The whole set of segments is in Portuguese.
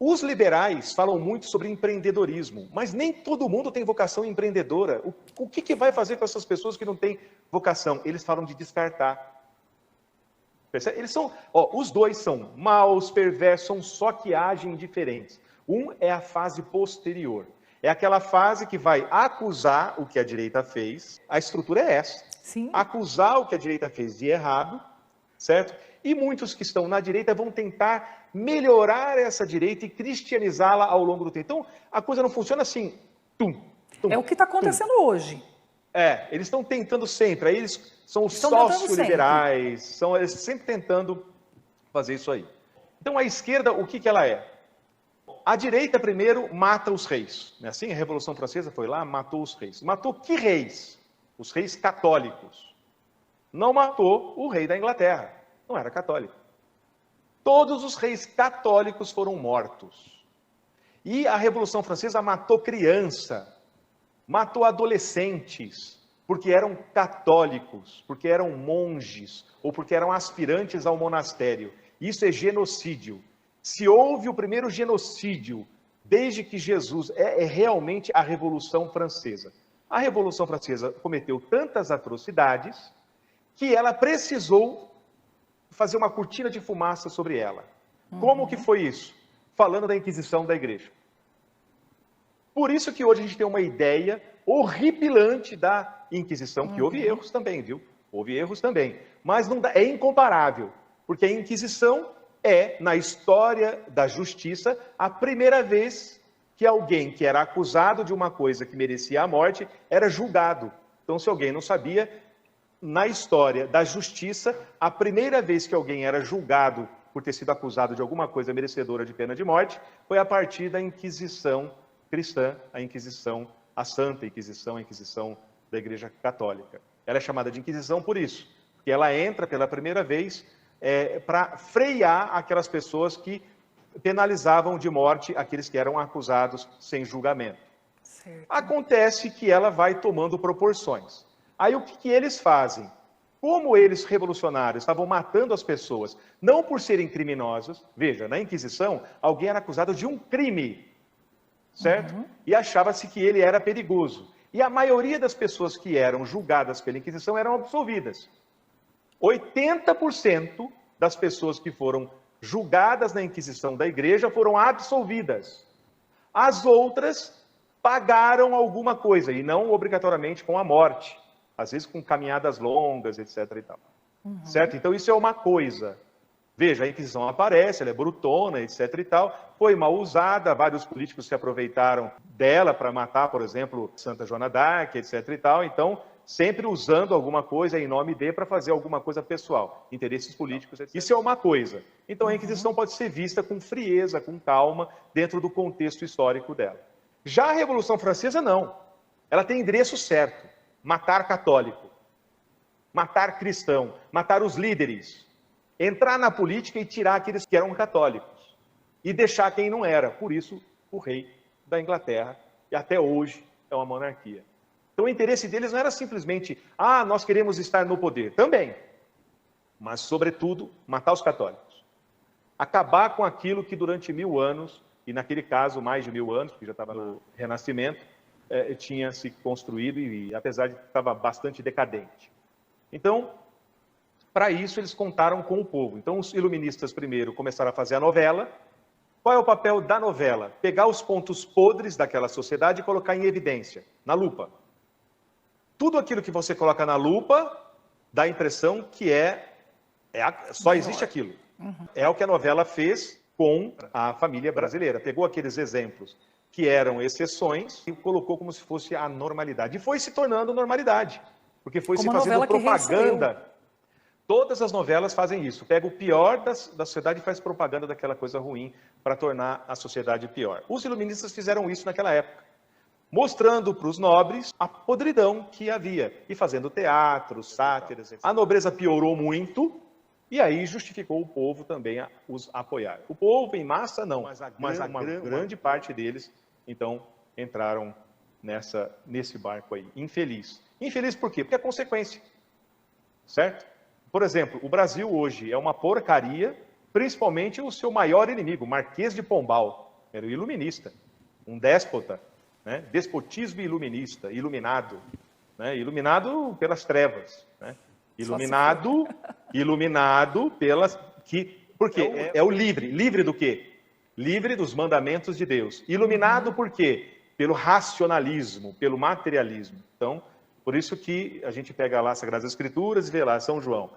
Os liberais falam muito sobre empreendedorismo, mas nem todo mundo tem vocação empreendedora. O que vai fazer com essas pessoas que não têm vocação? Eles falam de descartar. Percebe? Os dois são maus, perversos, só que agem diferentes. Um é a fase posterior. É aquela fase que vai acusar o que a direita fez. A estrutura é essa. Sim. Acusar o que a direita fez de errado, certo? E muitos que estão na direita vão tentar melhorar essa direita e cristianizá-la ao longo do tempo. Então, a coisa não funciona assim. É o que está acontecendo hoje. Eles estão tentando sempre. Aí eles são os sócio-liberais, eles sempre tentando fazer isso aí. Então, a esquerda, o que ela é? A direita, primeiro, mata os reis. Não é assim? A Revolução Francesa foi lá, matou os reis. Matou que reis? Os reis católicos. Não matou o rei da Inglaterra. Não era católico. Todos os reis católicos foram mortos. E a Revolução Francesa matou criança, matou adolescentes, porque eram católicos, porque eram monges, ou porque eram aspirantes ao monastério. Isso é genocídio. Se houve o primeiro genocídio desde que Jesus, é realmente a Revolução Francesa. A Revolução Francesa cometeu tantas atrocidades que ela precisou fazer uma cortina de fumaça sobre ela. Como que foi isso? Falando da Inquisição da Igreja. Por isso que hoje a gente tem uma ideia horripilante da Inquisição, que houve erros também, viu? Houve erros também. Mas não dá, é incomparável, porque a Inquisição é, na história da justiça, a primeira vez que alguém que era acusado de uma coisa que merecia a morte era julgado. Então, se alguém não sabia, na história da justiça, a primeira vez que alguém era julgado por ter sido acusado de alguma coisa merecedora de pena de morte foi a partir da Inquisição cristã, a Santa Inquisição, a Inquisição da Igreja Católica. Ela é chamada de Inquisição por isso, porque ela entra pela primeira vez para frear aquelas pessoas que penalizavam de morte aqueles que eram acusados sem julgamento. Certo. Acontece que ela vai tomando proporções. Aí o que eles fazem? Como eles, revolucionários, estavam matando as pessoas, não por serem criminosos, veja, na Inquisição, alguém era acusado de um crime, certo? E achava-se que ele era perigoso. E a maioria das pessoas que eram julgadas pela Inquisição eram absolvidas. 80% das pessoas que foram julgadas na Inquisição da Igreja foram absolvidas. As outras pagaram alguma coisa, e não obrigatoriamente com a morte. Às vezes com caminhadas longas, etc. e tal. Certo? Então isso é uma coisa. Veja, a Inquisição aparece, ela é brutona, etc. e tal. Foi mal usada, vários políticos se aproveitaram dela para matar, por exemplo, Santa Joana d'Arc, etc. e tal. Então, sempre usando alguma coisa em nome de para fazer alguma coisa pessoal, interesses políticos, etc. Isso é uma coisa. Então a Inquisição pode ser vista com frieza, com calma, dentro do contexto histórico dela. Já a Revolução Francesa, não. Ela tem endereço certo. Matar católico, matar cristão, matar os líderes, entrar na política e tirar aqueles que eram católicos e deixar quem não era. Por isso, o rei da Inglaterra, e até hoje é uma monarquia. Então o interesse deles não era simplesmente, nós queremos estar no poder, também, mas sobretudo, matar os católicos. Acabar com aquilo que durante 1000 anos, e naquele caso mais de 1000 anos, porque já estava no Renascimento, tinha se construído e apesar de que estava bastante decadente. Então, para isso eles contaram com o povo. Então os iluministas primeiro começaram a fazer a novela. Qual é o papel da novela? Pegar os pontos podres daquela sociedade e colocar em evidência, na lupa. Tudo aquilo que você coloca na lupa dá a impressão que só existe aquilo. É o que a novela fez com a família brasileira. Pegou aqueles exemplos que eram exceções, e colocou como se fosse a normalidade. E foi se tornando normalidade, porque foi se fazendo propaganda. Todas as novelas fazem isso. Pega o pior da sociedade e faz propaganda daquela coisa ruim para tornar a sociedade pior. Os iluministas fizeram isso naquela época. mostrando para os nobres a podridão que havia, e fazendo teatro, sátiras, etc. A nobreza piorou muito, e aí justificou o povo também a os apoiar. O povo em massa não, mas uma grande parte deles, então, entraram nesse barco aí. Infeliz. Infeliz por quê? Porque é consequência, certo? Por exemplo, o Brasil hoje é uma porcaria, principalmente o seu maior inimigo, Marquês de Pombal, era o iluminista, um déspota, né? Despotismo iluminista, iluminado, né? Iluminado pelas trevas, né? Iluminado pelas... Porque é o livre. Livre do quê? Livre dos mandamentos de Deus. Iluminado por quê? Pelo racionalismo, pelo materialismo. Então, por isso que a gente pega lá as Sagradas Escrituras e vê lá São João.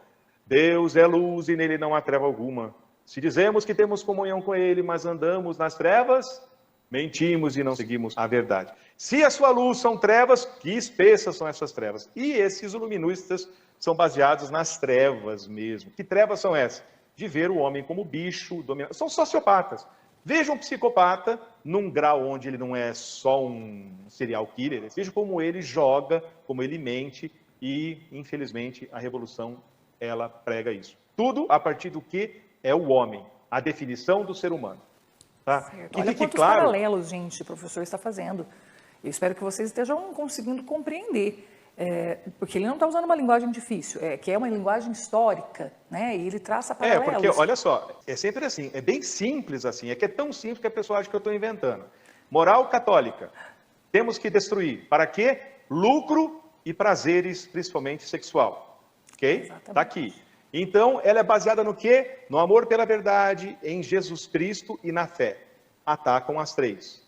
Deus é luz e nele não há treva alguma. Se dizemos que temos comunhão com ele, mas andamos nas trevas, mentimos e não seguimos a verdade. Se a sua luz são trevas, que espessas são essas trevas? E esses iluministas são baseados nas trevas mesmo. Que trevas são essas? De ver o homem como bicho, dominado. São sociopatas. Veja um psicopata num grau onde ele não é só um serial killer. Veja como ele joga, como ele mente e, infelizmente, a revolução, ela prega isso. Tudo a partir do que é o homem, a definição do ser humano. Tá? Que olha quantos paralelos, gente, o professor está fazendo. Eu espero que vocês estejam conseguindo compreender. Porque ele não está usando uma linguagem difícil, que é uma linguagem histórica, né? E ele traça paralelos. Porque, olha só, é sempre assim, é bem simples assim, é que é tão simples que a pessoa acha que eu estou inventando. Moral católica, temos que destruir. Para quê? Lucro e prazeres, principalmente sexual. Ok? Está aqui. Então, ela é baseada no quê? No amor pela verdade, em Jesus Cristo e na fé. Atacam as três.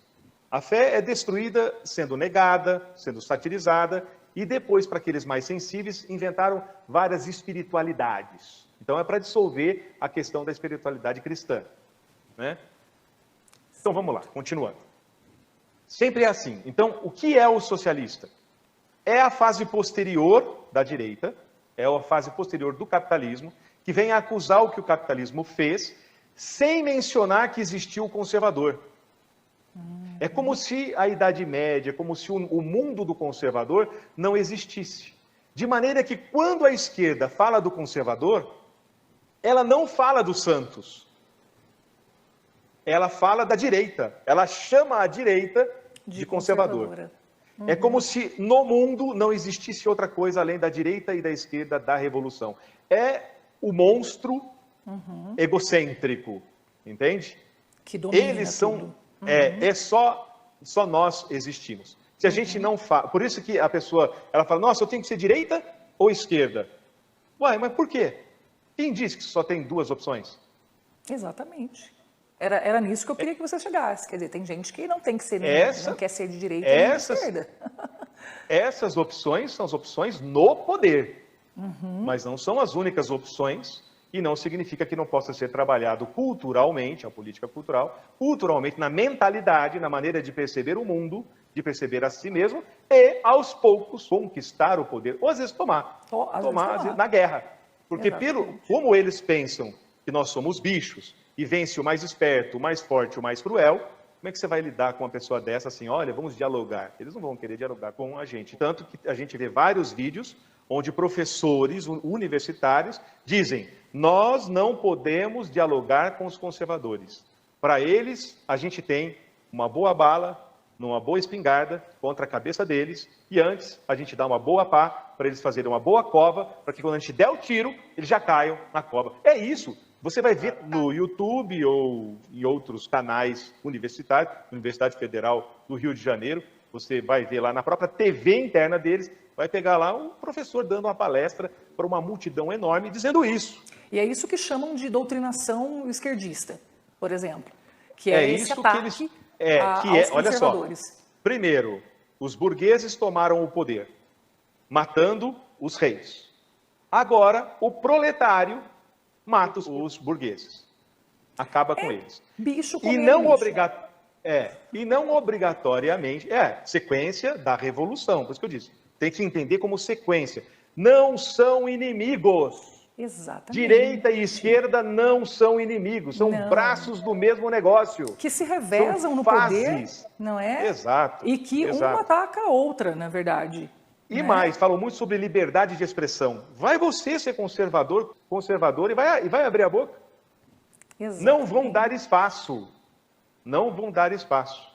A fé é destruída sendo negada, sendo satirizada, e depois, para aqueles mais sensíveis, inventaram várias espiritualidades. Então, é para dissolver a questão da espiritualidade cristã, né? Então, vamos lá, continuando. Sempre é assim. Então, o que é o socialista? É a fase posterior da direita, é a fase posterior do capitalismo, que vem a acusar o que o capitalismo fez, sem mencionar que existiu o conservador. É como se a Idade Média, como se o mundo do conservador não existisse. De maneira que quando a esquerda fala do conservador, ela não fala dos santos. Ela fala da direita. Ela chama a direita de conservador. É como se no mundo não existisse outra coisa além da direita e da esquerda da revolução. É o monstro egocêntrico, entende? Que domina Eles são... tudo. Só nós existimos. Se a gente não fala... Por isso que a pessoa, ela fala, nossa, eu tenho que ser direita ou esquerda? Uai, mas por quê? Quem disse que só tem duas opções? Exatamente. Era nisso que eu queria que você chegasse. Quer dizer, tem gente que não tem que ser, não quer ser de direita nem de esquerda. Essas opções são as opções no poder. Mas não são as únicas opções. E não significa que não possa ser trabalhado culturalmente, a política cultural, culturalmente, na mentalidade, na maneira de perceber o mundo, de perceber a si mesmo, e, aos poucos, conquistar o poder, ou às vezes tomar na guerra. Porque como eles pensam que nós somos bichos, e vence o mais esperto, o mais forte, o mais cruel, como é que você vai lidar com uma pessoa dessa assim, olha, vamos dialogar? Eles não vão querer dialogar com a gente. Tanto que a gente vê vários vídeos onde professores universitários dizem, nós não podemos dialogar com os conservadores. Para eles, a gente tem uma boa bala, uma boa espingarda contra a cabeça deles, e antes a gente dá uma boa pá para eles fazerem uma boa cova, para que quando a gente der o tiro, eles já caiam na cova. É isso. Você vai ver no YouTube ou em outros canais universitários, Universidade Federal do Rio de Janeiro, você vai ver lá na própria TV interna deles, vai pegar lá um professor dando uma palestra para uma multidão enorme dizendo isso. E é isso que chamam de doutrinação esquerdista, por exemplo. Que é esse isso ataque que eles, aos olha conservadores. Só, primeiro, os burgueses tomaram o poder, matando os reis. Agora, o proletário mata os burgueses. Acaba com eles. Bicho E não obrigatoriamente, sequência da revolução, por isso que eu disse. Tem que entender como sequência. Não são inimigos. Exatamente. Direita e esquerda não são inimigos, são braços do mesmo negócio. Que se revezam no poder, não é? Exato. E que uma ataca a outra, na verdade. E mais, falam muito sobre liberdade de expressão. Vai você ser conservador e vai abrir a boca? Exatamente. Não vão dar espaço. Não vão dar espaço.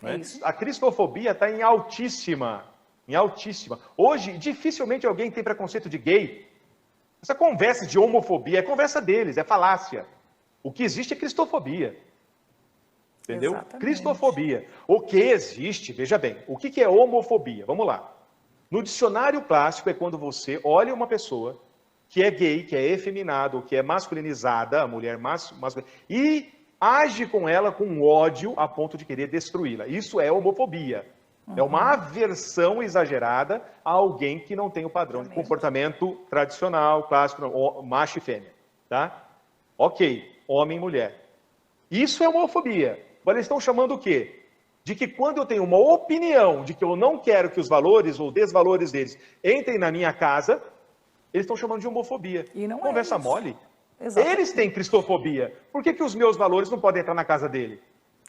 Né? A cristofobia está em altíssima. Em altíssima. Hoje, dificilmente alguém tem preconceito de gay. Essa conversa de homofobia é conversa deles, é falácia. O que existe é cristofobia. Entendeu? Exatamente. Cristofobia. O que existe, veja bem, o que é homofobia? Vamos lá. No dicionário clássico é quando você olha uma pessoa que é gay, que é efeminado, que é masculinizada, a mulher masculina, e age com ela com ódio a ponto de querer destruí-la. Isso é homofobia. É uma aversão exagerada a alguém que não tem o padrão de comportamento tradicional, clássico, macho e fêmea. Tá? Ok, homem e mulher. Isso é homofobia. Agora eles estão chamando o quê? De que quando eu tenho uma opinião de que eu não quero que os valores ou desvalores deles entrem na minha casa, eles estão chamando de homofobia. E não Conversa é isso. mole. Exatamente. Eles têm cristofobia. Por que os meus valores não podem entrar na casa dele?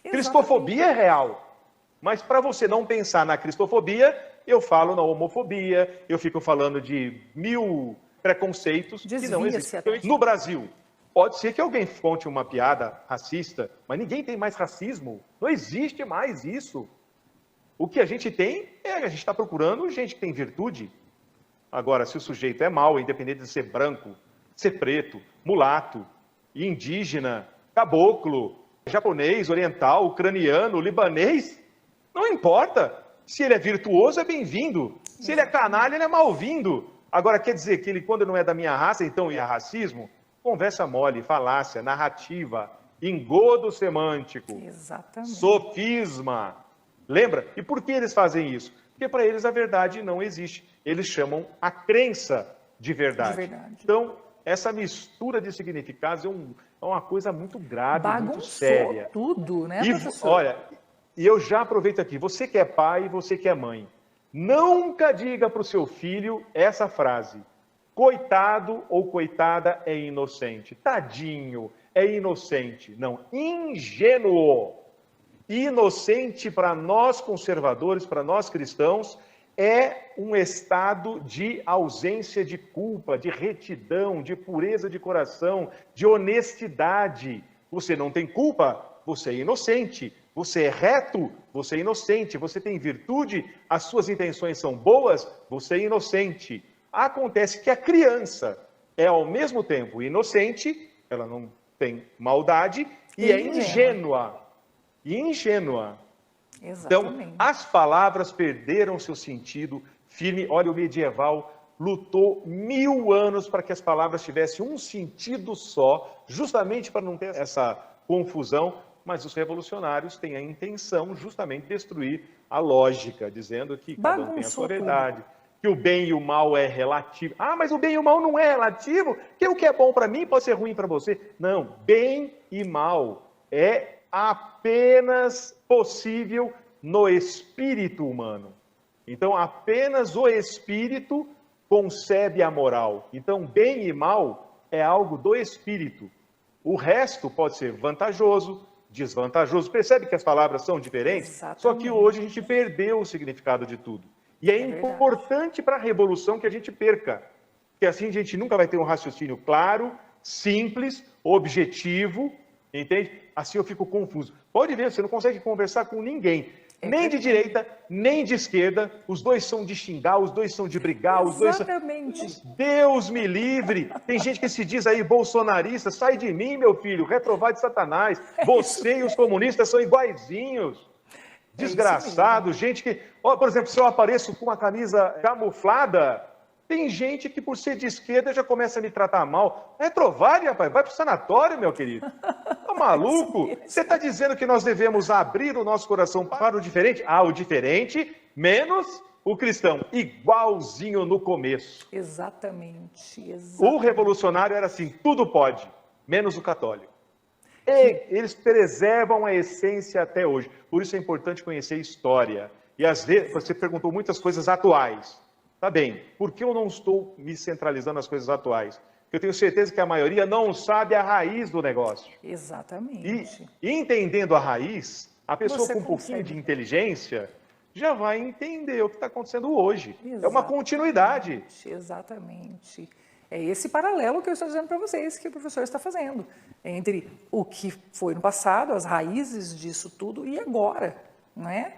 Exatamente. Cristofobia é real. Mas para você não pensar na cristofobia, eu falo na homofobia, eu fico falando de 1000 preconceitos que não existem. No Brasil, pode ser que alguém conte uma piada racista, mas ninguém tem mais racismo. Não existe mais isso. O que a gente tem a gente está procurando gente que tem virtude. Agora, se o sujeito é mau, independente de ser branco, ser preto, mulato, indígena, caboclo, japonês, oriental, ucraniano, libanês, não importa. Se ele é virtuoso, é bem-vindo. Se ele é canalha, ele é mal-vindo. Agora, quer dizer que ele, quando não é da minha raça, então é racismo? Conversa mole, falácia, narrativa, engodo semântico, Exatamente. sofisma. Lembra? E por que eles fazem isso? Porque para eles a verdade não existe. Eles chamam a crença de verdade. Então, essa mistura de significados é uma coisa muito grave, muito séria. Tudo, né, professor? Olha, e eu já aproveito aqui, você que é pai, você que é mãe, nunca diga para o seu filho essa frase: coitado ou coitada é inocente, tadinho é inocente. Não, ingênuo. Inocente para nós conservadores, para nós cristãos, é um estado de ausência de culpa, de retidão, de pureza de coração, de honestidade. Você não tem culpa, você é inocente. Você é reto, você é inocente. Você tem virtude, as suas intenções são boas, você é inocente. Acontece que a criança é ao mesmo tempo inocente, ela não tem maldade, e é ingênua. Ingênua. Exatamente. Então, as palavras perderam seu sentido firme. Olha, o medieval lutou 1000 anos para que as palavras tivessem um sentido só, justamente para não ter essa confusão, mas os revolucionários têm a intenção justamente de destruir a lógica, dizendo que cada um tem a sua verdade, que o bem e o mal é relativo. Ah, mas o bem e o mal não é relativo, que o que é bom para mim pode ser ruim para você. Não, bem e mal é apenas possível no espírito humano. Então, apenas o espírito concebe a moral. Então, bem e mal é algo do espírito. O resto pode ser vantajoso, desvantajoso. Percebe que as palavras são diferentes? Exatamente. Só que hoje a gente perdeu o significado de tudo. E é importante para a revolução que a gente perca. Porque assim a gente nunca vai ter um raciocínio claro, simples, objetivo, entende? Assim eu fico confuso. Pode ver, você não consegue conversar com ninguém. Nem de direita, nem de esquerda. Os dois são de xingar, os dois são de brigar. Os dois são... Deus me livre. Tem gente que se diz aí bolsonarista. Sai de mim, meu filho, retrovado de Satanás. Você e os comunistas são iguaizinhos. Desgraçado, gente que... Ó, por exemplo, se eu apareço com uma camisa camuflada, tem gente que por ser de esquerda já começa a me tratar mal. Retrovado, rapaz, vai pro sanatório, meu querido. Tá maluco? Você está dizendo que nós devemos abrir o nosso coração para o diferente? Ah, o diferente menos o cristão. Igualzinho no começo. Exatamente. O revolucionário era assim, tudo pode, menos o católico. E eles preservam a essência até hoje. Por isso é importante conhecer história. E às vezes, você perguntou muitas coisas atuais. Tá bem, por que eu não estou me centralizando nas coisas atuais? que eu tenho certeza que a maioria não sabe a raiz do negócio. Exatamente. E entendendo a raiz, a pessoa Você com um pouquinho consegue. de inteligência já vai entender o que está acontecendo hoje. É uma Exatamente. continuidade. Exatamente. É esse paralelo que eu estou dizendo para vocês que o professor está fazendo entre o que foi no passado, as raízes disso tudo e agora, não é?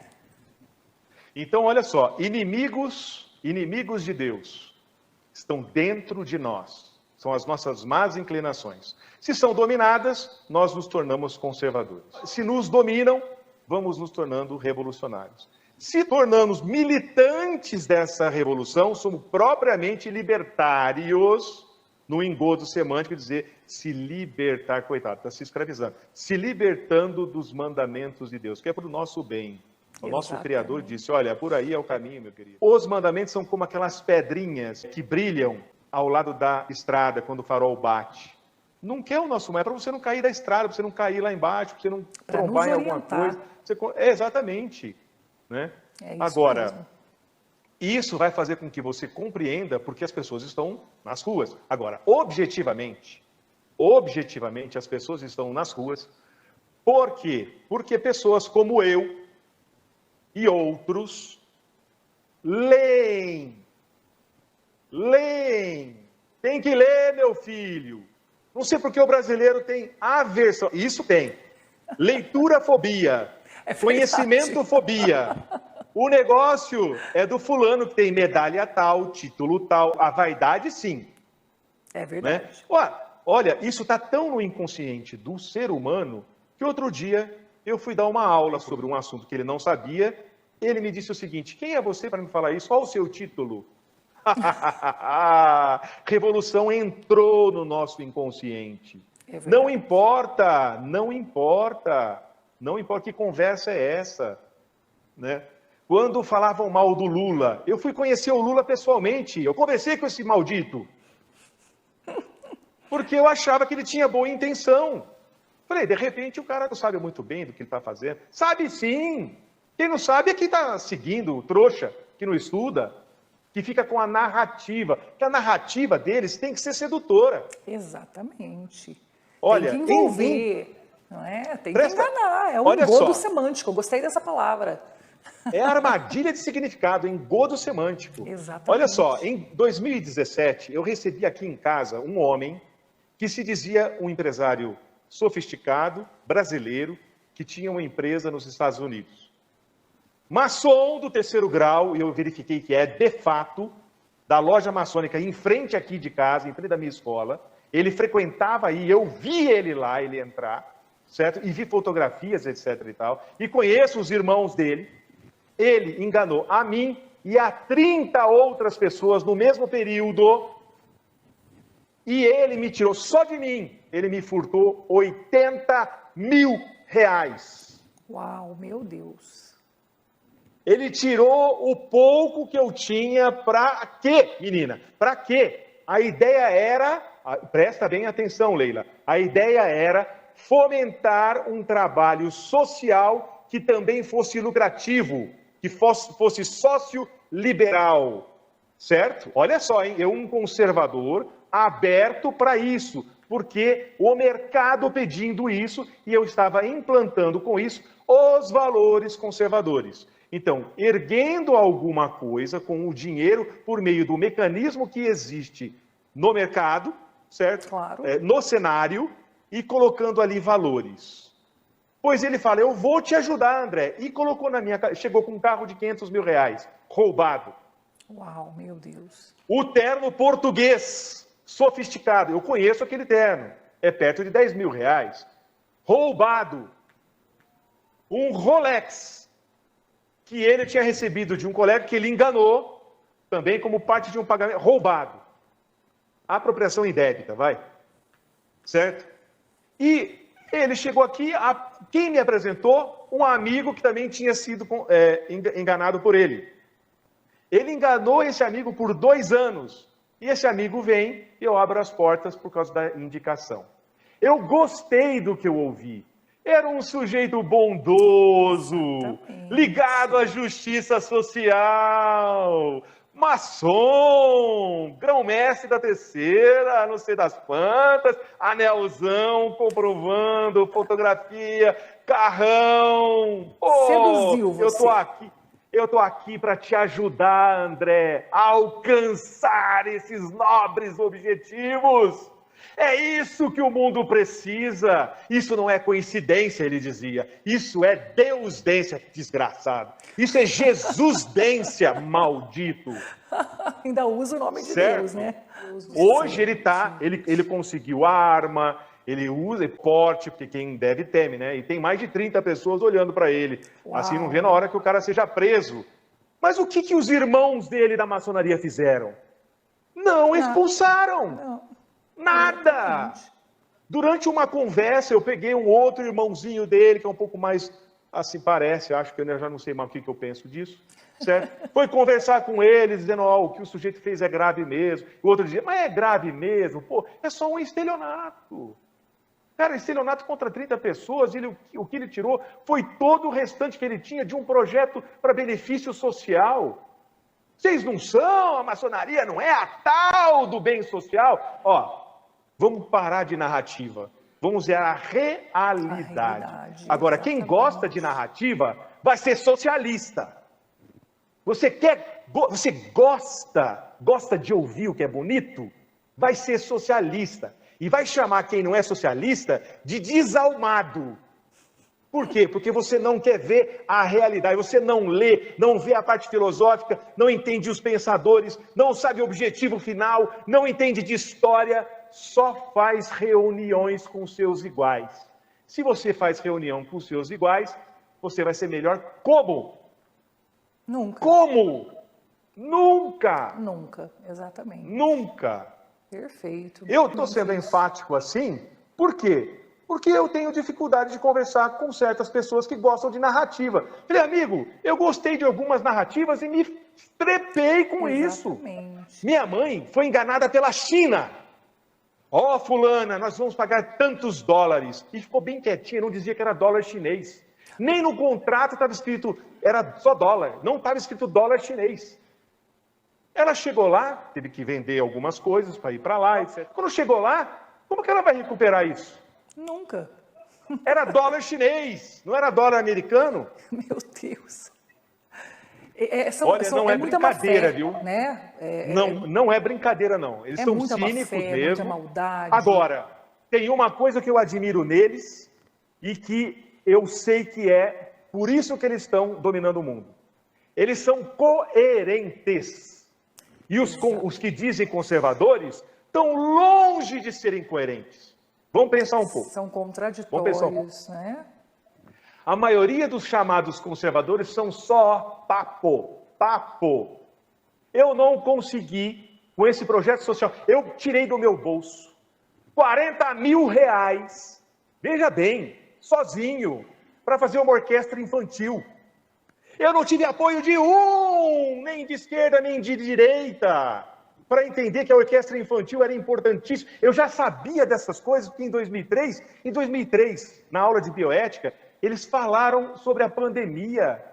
Então, olha só, inimigos de Deus estão dentro de nós. São as nossas más inclinações. Se são dominadas, nós nos tornamos conservadores. Se nos dominam, vamos nos tornando revolucionários. Se tornamos militantes dessa revolução, somos propriamente libertários, no engodo semântico, dizer se libertar, coitado, está se escravizando, se libertando dos mandamentos de Deus, que é para o nosso bem. O nosso Exatamente. Criador disse, olha, por aí é o caminho, meu querido. Os mandamentos são como aquelas pedrinhas que brilham ao lado da estrada quando o farol bate. Não quer o nosso mal, é para você não cair da estrada, para você não cair lá embaixo, para você não trombar em alguma coisa. Exatamente. Né? É isso Agora, mesmo. isso vai fazer com que você compreenda porque as pessoas estão nas ruas. Agora, objetivamente, as pessoas estão nas ruas. Por quê? Porque pessoas como eu e outros leem. Tem que ler, meu filho. Não sei porque o brasileiro tem aversão. Isso tem. Leiturafobia. Conhecimento-fobia. O negócio é do fulano que tem medalha tal, título tal. A vaidade, sim. É verdade. Né? Olha, isso está tão no inconsciente do ser humano que outro dia eu fui dar uma aula sobre um assunto que ele não sabia. Ele me disse o seguinte, quem é você para me falar isso? Qual o seu título? Revolução entrou no nosso inconsciente. Não importa que conversa é essa, né? Quando falavam mal do Lula, eu fui conhecer o Lula pessoalmente, eu conversei com esse maldito, porque eu achava que ele tinha boa intenção. Falei, de repente o cara não sabe muito bem do que ele está fazendo. Sabe sim, quem não sabe é quem está seguindo o trouxa, que não estuda, que fica com a narrativa, que a narrativa deles tem que ser sedutora. Exatamente. Olha, tem que envolver, não é? Tem que enganar, é um engodo semântico, eu gostei dessa palavra. É a armadilha de significado, engodo semântico. Exatamente. Olha só, em 2017, eu recebi aqui em casa um homem que se dizia um empresário sofisticado, brasileiro, que tinha uma empresa nos Estados Unidos. Maçom do 3º grau, e eu verifiquei que é, de fato, da loja maçônica em frente aqui de casa, em frente da minha escola. Ele frequentava aí, eu vi ele lá, ele entrar, certo? E vi fotografias, etc e tal. E conheço os irmãos dele. Ele enganou a mim e a 30 outras pessoas no mesmo período. E ele me tirou, só de mim, ele me furtou R$80 mil. Uau, meu Deus. Ele tirou o pouco que eu tinha para quê, menina? Para quê? A ideia era, presta bem atenção, Leila, a ideia era fomentar um trabalho social que também fosse lucrativo, que fosse sócio-liberal, certo? Olha só, hein? Eu, um conservador, aberto para isso, porque o mercado pedindo isso e eu estava implantando com isso os valores conservadores. Então, erguendo alguma coisa com o dinheiro por meio do mecanismo que existe no mercado, certo? Claro. No cenário, e colocando ali valores. Pois ele fala, eu vou te ajudar, André. E colocou na minha casa, chegou com um carro de R$500 mil, roubado. Uau, meu Deus. O terno português, sofisticado. Eu conheço aquele terno. É perto de R$10 mil. Roubado. Um Rolex, que ele tinha recebido de um colega que ele enganou, também como parte de um pagamento, roubado. Apropriação indébita, vai. Certo? E ele chegou aqui, quem me apresentou? Um amigo que também tinha sido enganado por ele. Ele enganou esse amigo por 2 anos. E esse amigo vem e eu abro as portas por causa da indicação. Eu gostei do que eu ouvi. Era um sujeito bondoso, ligado à justiça social. maçom, grão-mestre da terceira, não sei das quantas, anelzão, comprovando, fotografia, carrão. Seduziu você. Eu tô aqui para te ajudar, André, a alcançar esses nobres objetivos. É isso que o mundo precisa. Isso não é coincidência, ele dizia. Isso é deusdência, desgraçado. Isso é Jesusdência, maldito. Ainda usa o nome de Certo? Deus, né? Hoje ele conseguiu a arma, ele usa porte, porque quem deve teme, né? E tem mais de 30 pessoas olhando para ele. Uau. Assim, não vê na hora que o cara seja preso. Mas o que os irmãos dele da maçonaria fizeram? Não expulsaram. Não. Nada! Durante uma conversa, eu peguei um outro irmãozinho dele, que é um pouco mais, assim parece, acho que eu já não sei mais o que eu penso disso, certo? Foi conversar com ele, dizendo, o que o sujeito fez é grave mesmo. O outro dizia, mas é grave mesmo? Pô, é só um estelionato. Cara, estelionato contra 30 pessoas, o que ele tirou foi todo o restante que ele tinha de um projeto para benefício social. Vocês não são, a maçonaria não é a tal do bem social. Vamos parar de narrativa. Vamos ver a realidade. Agora, quem gosta de narrativa vai ser socialista. Você gosta de ouvir o que é bonito? Vai ser socialista. E vai chamar quem não é socialista de desalmado. Por quê? Porque você não quer ver a realidade, você não lê, não vê a parte filosófica, não entende os pensadores, não sabe o objetivo final, não entende de história, só faz reuniões com seus iguais. Se você faz reunião com seus iguais, você vai ser melhor como? Nunca. Como? Nunca. Nunca, exatamente. Nunca. Perfeito. Eu estou sendo enfático assim, por quê? Porque eu tenho dificuldade de conversar com certas pessoas que gostam de narrativa. Falei, amigo, eu gostei de algumas narrativas e me trepei com isso. Minha mãe foi enganada pela China. Fulana, nós vamos pagar tantos dólares. E ficou bem quietinha, não dizia que era dólar chinês. Nem no contrato estava escrito, era só dólar, não estava escrito dólar chinês. Ela chegou lá, teve que vender algumas coisas para ir para lá, etc. Quando chegou lá, como que ela vai recuperar isso? Nunca. Era dólar chinês, não era dólar americano. Meu Deus. Olha, não é brincadeira, viu? Né? Não é brincadeira, não. Eles são cínicos mesmo. Muita maldade. Agora, tem uma coisa que eu admiro neles e que eu sei que é por isso que eles estão dominando o mundo. Eles são coerentes. E os que dizem conservadores estão longe de serem coerentes. Vamos pensar um pouco. São contraditórios, né? A maioria dos chamados conservadores são só papo. Eu não consegui, com esse projeto social, eu tirei do meu bolso 40 mil reais, veja bem, sozinho, para fazer uma orquestra infantil. Eu não tive apoio de nem de esquerda, nem de direita, para entender que a orquestra infantil era importantíssima. Eu já sabia dessas coisas, porque em 2003, na aula de bioética, eles falaram sobre a pandemia.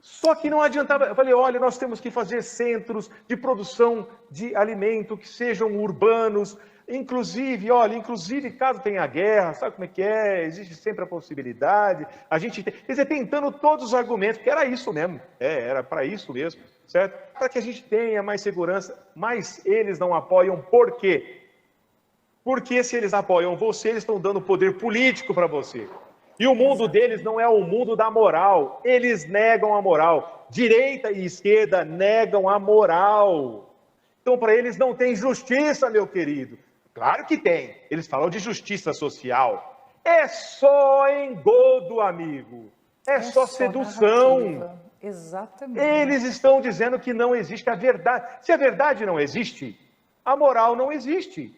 Só que não adiantava. Eu falei, olha, nós temos que fazer centros de produção de alimento que sejam urbanos, inclusive caso tenha guerra, sabe como é que é? Existe sempre a possibilidade. A gente quer dizer, tentando todos os argumentos, porque era isso mesmo, era para isso mesmo, certo? Para que a gente tenha mais segurança, mas eles não apoiam, por quê? Porque se eles apoiam você, eles estão dando poder político para você. E o mundo deles não é o mundo da moral, eles negam a moral. Direita e esquerda negam a moral. Então, para eles não tem justiça, meu querido. Claro que tem. Eles falam de justiça social. É só engodo, amigo. É só sedução. Narrativa. Exatamente. Eles estão dizendo que não existe a verdade. Se a verdade não existe, a moral não existe.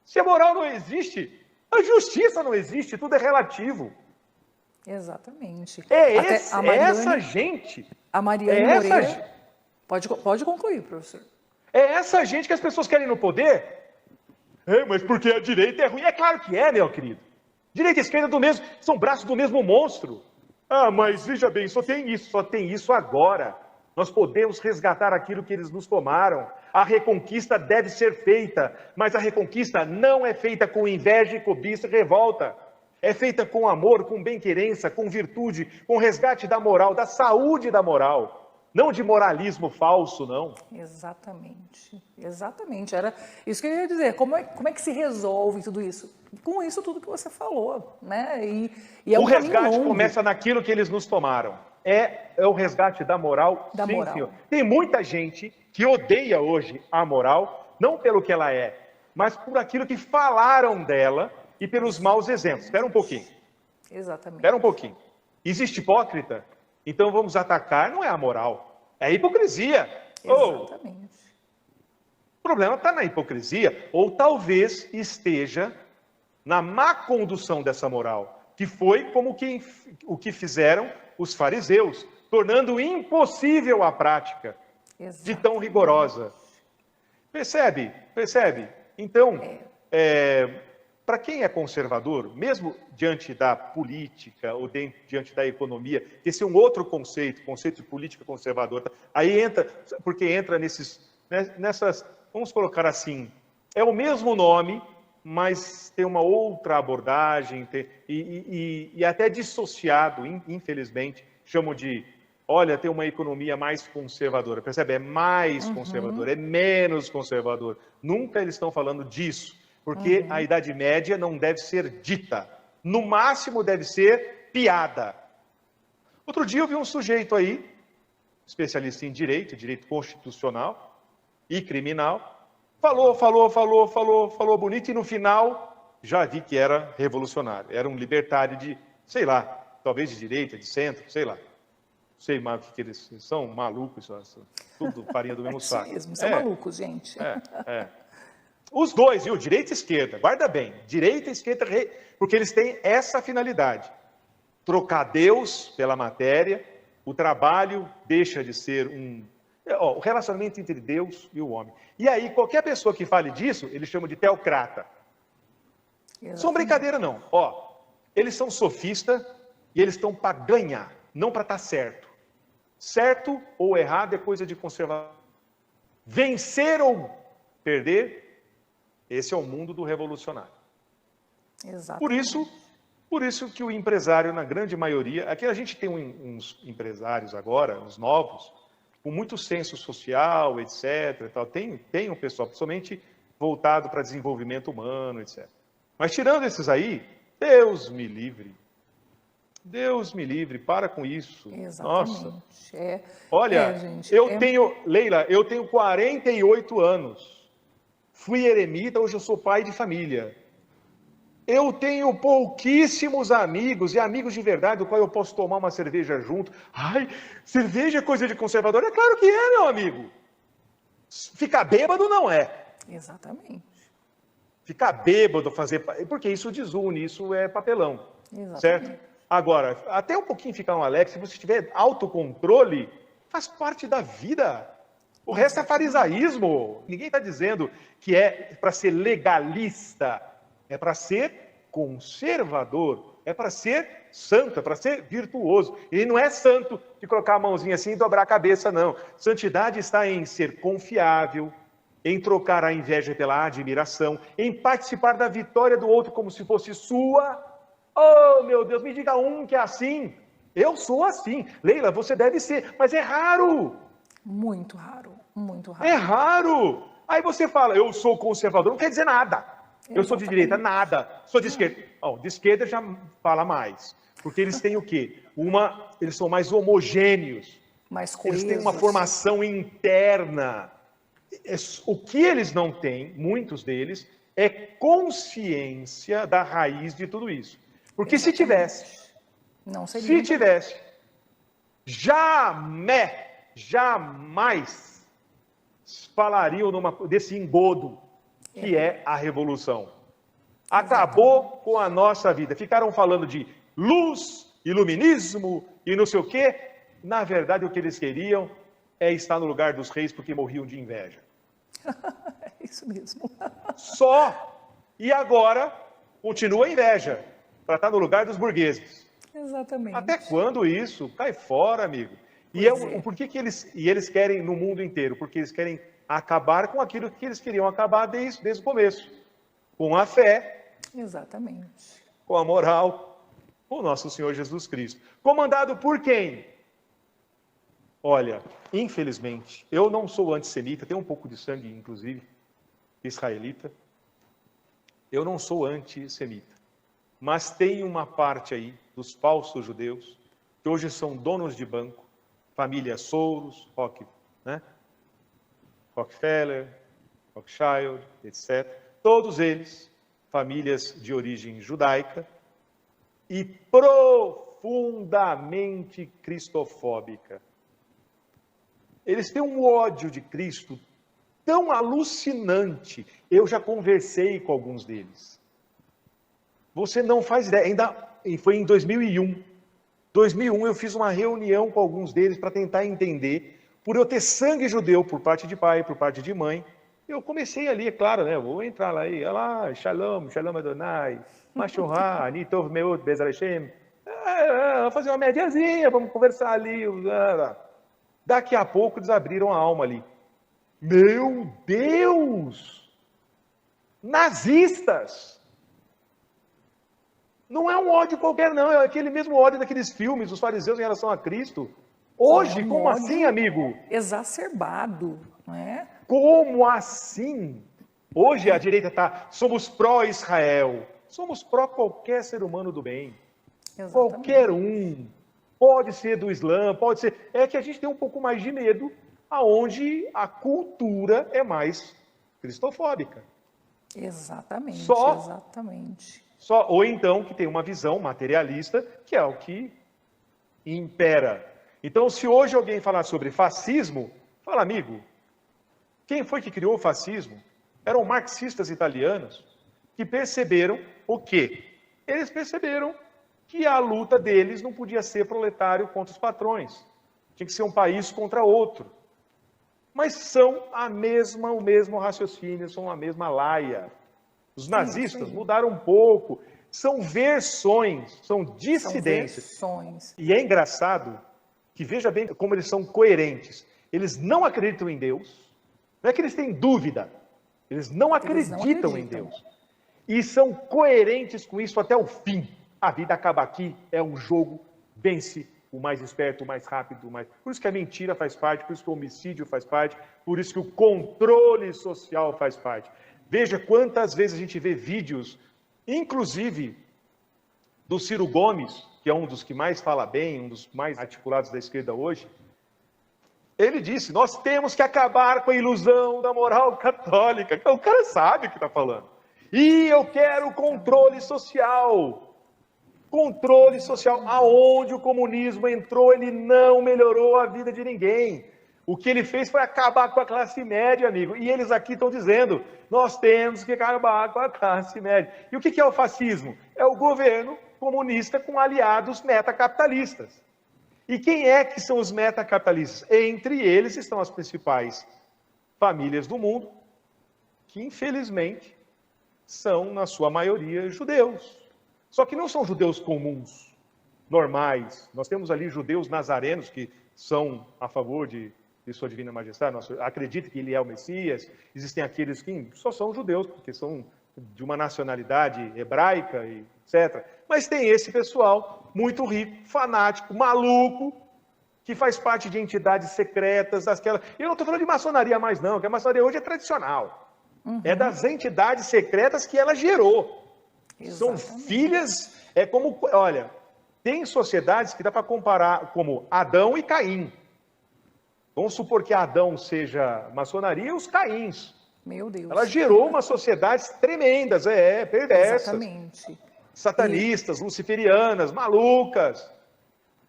Se a moral não existe, a justiça não existe. Tudo é relativo. Exatamente. Essa gente... A Mariane Moreira... Pode concluir, professor. É essa gente que as pessoas querem no poder? Mas porque a direita é ruim. É claro que é, meu querido. Direita e esquerda são braços do mesmo monstro. Mas veja bem, só tem isso agora. Nós podemos resgatar aquilo que eles nos tomaram. A reconquista deve ser feita, mas a reconquista não é feita com inveja, cobiça e revolta. É feita com amor, com bem-querença, com virtude, com resgate da moral, da saúde da moral. Não de moralismo falso, não. Exatamente, exatamente. Era isso que eu ia dizer. Como é que se resolve tudo isso? Com isso tudo que você falou, né? E é o resgate começa naquilo que eles nos tomaram. É o resgate da moral, da sim, moral. Senhor. Tem muita gente que odeia hoje a moral, não pelo que ela é, mas por aquilo que falaram dela e pelos maus exemplos. Espera um pouquinho. Exatamente. Espera um pouquinho. Existe hipócrita? Então vamos atacar, não é a moral, é a hipocrisia. Exatamente. O problema está na hipocrisia, ou talvez esteja na má condução dessa moral, que foi como o que fizeram os fariseus, tornando impossível a prática de tão rigorosa. Percebe? Então, para quem é conservador, mesmo diante da política ou diante da economia, esse é um outro conceito de política conservadora, aí entra nessas, vamos colocar assim, é o mesmo nome, mas tem uma outra abordagem, e até dissociado, infelizmente, chamam de, olha, tem uma economia mais conservadora, percebe? É mais conservadora, é menos conservador. Nunca eles estão falando disso. Porque a Idade Média não deve ser dita. No máximo deve ser piada. Outro dia eu vi um sujeito aí, especialista em direito constitucional e criminal, falou bonito e no final já vi que era revolucionário. Era um libertário de, sei lá, talvez de direita, de centro, sei lá. Não sei mais o que eles são, malucos, tudo farinha do mesmo saco. Mesmo, são malucos, gente. Os dois, viu? Direita e esquerda, guarda bem. Direita e esquerda, porque eles têm essa finalidade. Trocar Deus pela matéria, o trabalho deixa de ser o relacionamento entre Deus e o homem. E aí, qualquer pessoa que fale disso, eles chamam de teocrata. Exatamente. São brincadeira, não. Eles são sofistas e eles estão para ganhar, não para estar certo. Certo ou errado é coisa de conservador. Vencer ou perder, esse é o mundo do revolucionário. Exatamente. Por isso que o empresário, na grande maioria, aqui a gente tem uns empresários agora, uns novos, com muito senso social, etc. Tal. Tem um pessoal, principalmente voltado para desenvolvimento humano, etc. Mas tirando esses aí, Deus me livre. Deus me livre, para com isso. Exatamente. Nossa. Olha, Leila, eu tenho 48 anos. Fui eremita, hoje eu sou pai de família. Eu tenho pouquíssimos amigos, e amigos de verdade, do qual eu posso tomar uma cerveja junto. Ai, cerveja é coisa de conservador? É claro que é, meu amigo. Ficar bêbado não é. Exatamente. Ficar bêbado, porque isso desune, isso é papelão. Exatamente. Certo? Agora, até um pouquinho ficar um Alex, se você tiver autocontrole, faz parte da vida. O resto é farisaísmo. Ninguém está dizendo que é para ser legalista. É para ser conservador. É para ser santo, é para ser virtuoso. E não é santo de colocar a mãozinha assim e dobrar a cabeça, não. Santidade está em ser confiável, em trocar a inveja pela admiração, em participar da vitória do outro como se fosse sua. Oh, meu Deus, me diga um que é assim. Eu sou assim. Leila, você deve ser, mas é raro. Muito raro, muito raro. É raro. Aí você fala, eu sou conservador, não quer dizer nada. Eu sou de direita, nada. Sou de esquerda. De esquerda já fala mais. Porque eles têm o quê? Eles são mais homogêneos. Mais coesos. Eles têm uma formação interna. O que eles não têm, muitos deles, é consciência da raiz de tudo isso. Porque se tivesse, jamais falariam desse engodo que é a revolução. Acabou com a nossa vida. Ficaram falando de luz, iluminismo e não sei o quê. Na verdade, o que eles queriam é estar no lugar dos reis porque morriam de inveja. É isso mesmo. Só. E agora, continua a inveja para estar no lugar dos burgueses. Exatamente. Até quando isso? Cai fora, amigo. Por que que eles querem no mundo inteiro? Porque eles querem acabar com aquilo que eles queriam acabar desde o começo. Com a fé. Exatamente. Com a moral. Com o nosso Senhor Jesus Cristo. Comandado por quem? Olha, infelizmente, eu não sou antissemita, tenho um pouco de sangue, inclusive, israelita. Eu não sou antissemita. Mas tem uma parte aí dos falsos judeus, que hoje são donos de banco, família Soros, Rockefeller, Rothschild, etc. Todos eles, famílias de origem judaica e profundamente cristofóbica. Eles têm um ódio de Cristo tão alucinante. Eu já conversei com alguns deles. Você não faz ideia. Foi em 2001. 2001 eu fiz uma reunião com alguns deles para tentar entender. Por eu ter sangue judeu por parte de pai, por parte de mãe, eu comecei ali, é claro, né? Vou entrar lá e, olá, shalom, shalom Adonai, mashorá, nitov meot bezar Hashem. Vamos fazer uma mediazinha, vamos conversar ali. Daqui a pouco eles abriram a alma ali. Meu Deus! Nazistas! Não é um ódio qualquer, não. É aquele mesmo ódio daqueles filmes, dos fariseus em relação a Cristo. Hoje, como assim, amigo? Exacerbado, não é? Como assim? Hoje a direita está, somos pró-Israel. Somos pró qualquer ser humano do bem. Exatamente. Qualquer um. Pode ser do Islã, pode ser... É que a gente tem um pouco mais de medo, aonde a cultura é mais cristofóbica. Exatamente, exatamente. Ou então que tem uma visão materialista, que é o que impera. Então, se hoje alguém falar sobre fascismo, fala, amigo, quem foi que criou o fascismo? Eram marxistas italianos que perceberam o quê? Eles perceberam que a luta deles não podia ser proletário contra os patrões. Tinha que ser um país contra outro. Mas são o mesmo raciocínio, são a mesma laia. Os nazistas mudaram um pouco. São versões, são dissidências. São versões. E é engraçado que veja bem como eles são coerentes. Eles não acreditam em Deus. Não é que eles têm dúvida. Eles não acreditam em Deus. E são coerentes com isso até o fim. A vida acaba aqui, é um jogo, vence o mais esperto, o mais rápido, o mais... Por isso que a mentira faz parte, por isso que o homicídio faz parte, por isso que o controle social faz parte. Veja quantas vezes a gente vê vídeos, inclusive do Ciro Gomes, que é um dos que mais fala bem, um dos mais articulados da esquerda hoje. Ele disse, nós temos que acabar com a ilusão da moral católica. O cara sabe o que está falando. E eu quero controle social. Controle social. Aonde o comunismo entrou, ele não melhorou a vida de ninguém. O que ele fez foi acabar com a classe média, amigo. E eles aqui estão dizendo, nós temos que acabar com a classe média. E o que é o fascismo? É o governo comunista com aliados metacapitalistas. E quem é que são os metacapitalistas? Entre eles estão as principais famílias do mundo, que infelizmente são, na sua maioria, judeus. Só que não são judeus comuns, normais. Nós temos ali judeus nazarenos que são a favor de Sua Divina Majestade, acreditam que ele é o Messias. Existem aqueles que só são judeus, porque são de uma nacionalidade hebraica, etc. Mas tem esse pessoal muito rico, fanático, maluco, que faz parte de entidades secretas, daquelas... Eu não estou falando de maçonaria mais não, porque a maçonaria hoje é tradicional. É das entidades secretas que ela gerou. Exatamente. São filhas, é como, olha, tem sociedades que dá para comparar como Adão e Caim. Vamos supor que Adão seja maçonaria e os Caíns. Meu Deus. Ela gerou umas sociedades tremendas, perversas. Exatamente. Satanistas, luciferianas, malucas.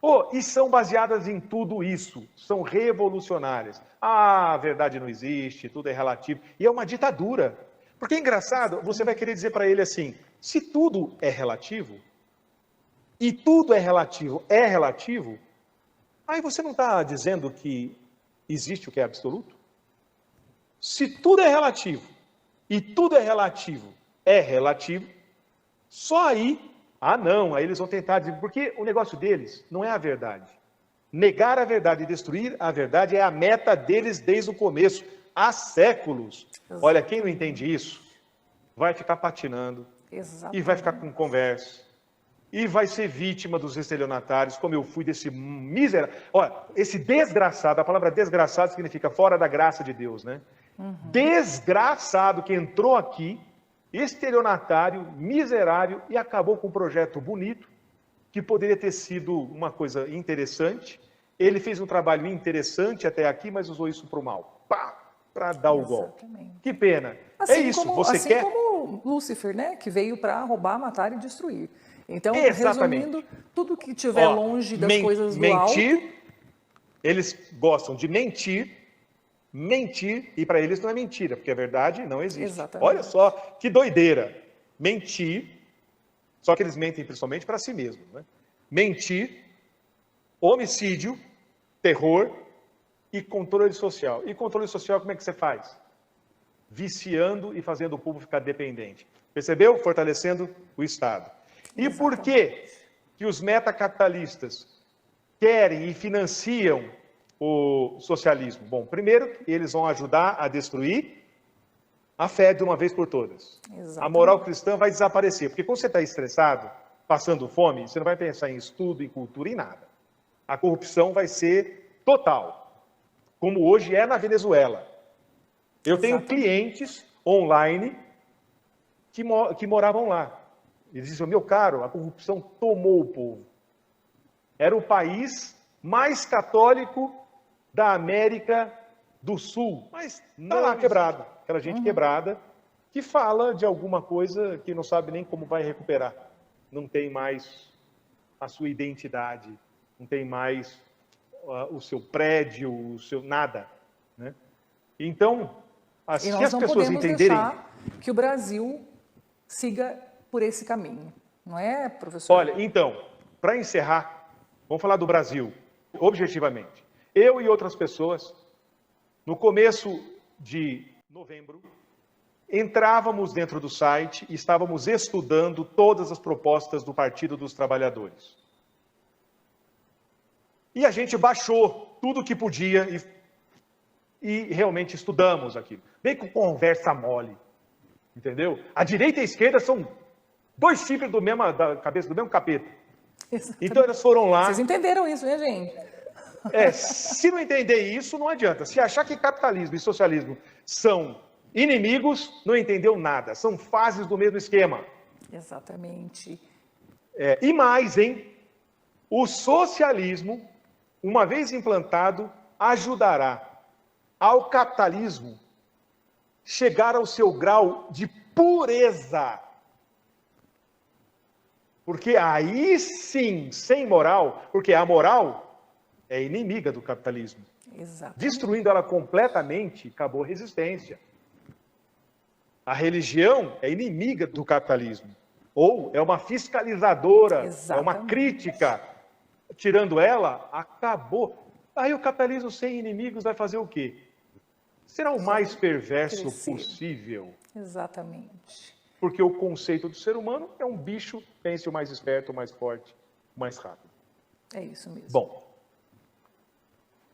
Pô, e são baseadas em tudo isso. São revolucionárias. Ah, a verdade não existe, tudo é relativo. E é uma ditadura. Porque é engraçado, você vai querer dizer para ele assim, se tudo é relativo, e tudo é relativo, aí você não está dizendo que existe o que é absoluto? Se tudo é relativo, e tudo é relativo, só aí, não, aí eles vão tentar dizer, porque o negócio deles não é a verdade. Negar a verdade e destruir a verdade é a meta deles desde o começo, há séculos. Olha, quem não entende isso, vai ficar patinando, e vai ficar com conversa, e vai ser vítima dos estelionatários, como eu fui desse miserável. Olha, esse desgraçado, a palavra desgraçado significa fora da graça de Deus, né? Desgraçado que entrou aqui, estelionatário, miserável, e acabou com um projeto bonito, que poderia ter sido uma coisa interessante. Ele fez um trabalho interessante até aqui, mas usou isso para o mal. Pá! Para dar o golpe. Que pena. Assim é isso, como, você assim quer... como Lúcifer, né? Que veio para roubar, matar e destruir. Então, Exatamente. resumindo, tudo que estiver longe das coisas do mentir, alto... Eles gostam de mentir, e para eles não é mentira, porque a verdade não existe. Exatamente. Olha só que doideira. Mentir, só que eles mentem principalmente para si mesmos, né? Mentir, homicídio, terror e controle social. E controle social como é que você faz? Viciando e fazendo o povo ficar dependente. Percebeu? Fortalecendo o Estado. E por que os metacapitalistas querem e financiam o socialismo? Bom, primeiro, eles vão ajudar a destruir a fé de uma vez por todas. Exatamente. A moral cristã vai desaparecer, porque quando você está estressado, passando fome, você não vai pensar em estudo, em cultura, em nada. A corrupção vai ser total, como hoje é na Venezuela. Eu tenho clientes online que moravam lá. Eles diziam, meu caro, a corrupção tomou o povo. Era o país mais católico da América do Sul, mas está lá quebrada. Aquela gente quebrada que fala de alguma coisa que não sabe nem como vai recuperar. Não tem mais a sua identidade, não tem mais o seu prédio, o seu nada, né? Então, se as pessoas entenderem... deixar que o Brasil siga por esse caminho, não é, professor? Olha, então, para encerrar, vamos falar do Brasil, objetivamente. Eu e outras pessoas, no começo de novembro, entrávamos dentro do site e estávamos estudando todas as propostas do Partido dos Trabalhadores. E a gente baixou tudo que podia e realmente estudamos aquilo. Bem com conversa mole, entendeu? A direita e a esquerda são dois chifres da cabeça do mesmo capeta. Exatamente. Então eles foram lá... Vocês entenderam isso, né, gente? Se não entender isso, não adianta. Se achar que capitalismo e socialismo são inimigos, não entendeu nada. São fases do mesmo esquema. Exatamente. E mais, hein? O socialismo, uma vez implantado, ajudará ao capitalismo chegar ao seu grau de pureza. Porque aí sim, sem moral, porque a moral é inimiga do capitalismo. Exatamente. Destruindo ela completamente, acabou a resistência. A religião é inimiga do capitalismo. Ou é uma fiscalizadora, é uma crítica. Tirando ela, acabou. Aí o capitalismo sem inimigos vai fazer o quê? Será o mais perverso possível. Exatamente. Porque o conceito do ser humano é um bicho, pense o mais esperto, o mais forte, o mais rápido. É isso mesmo.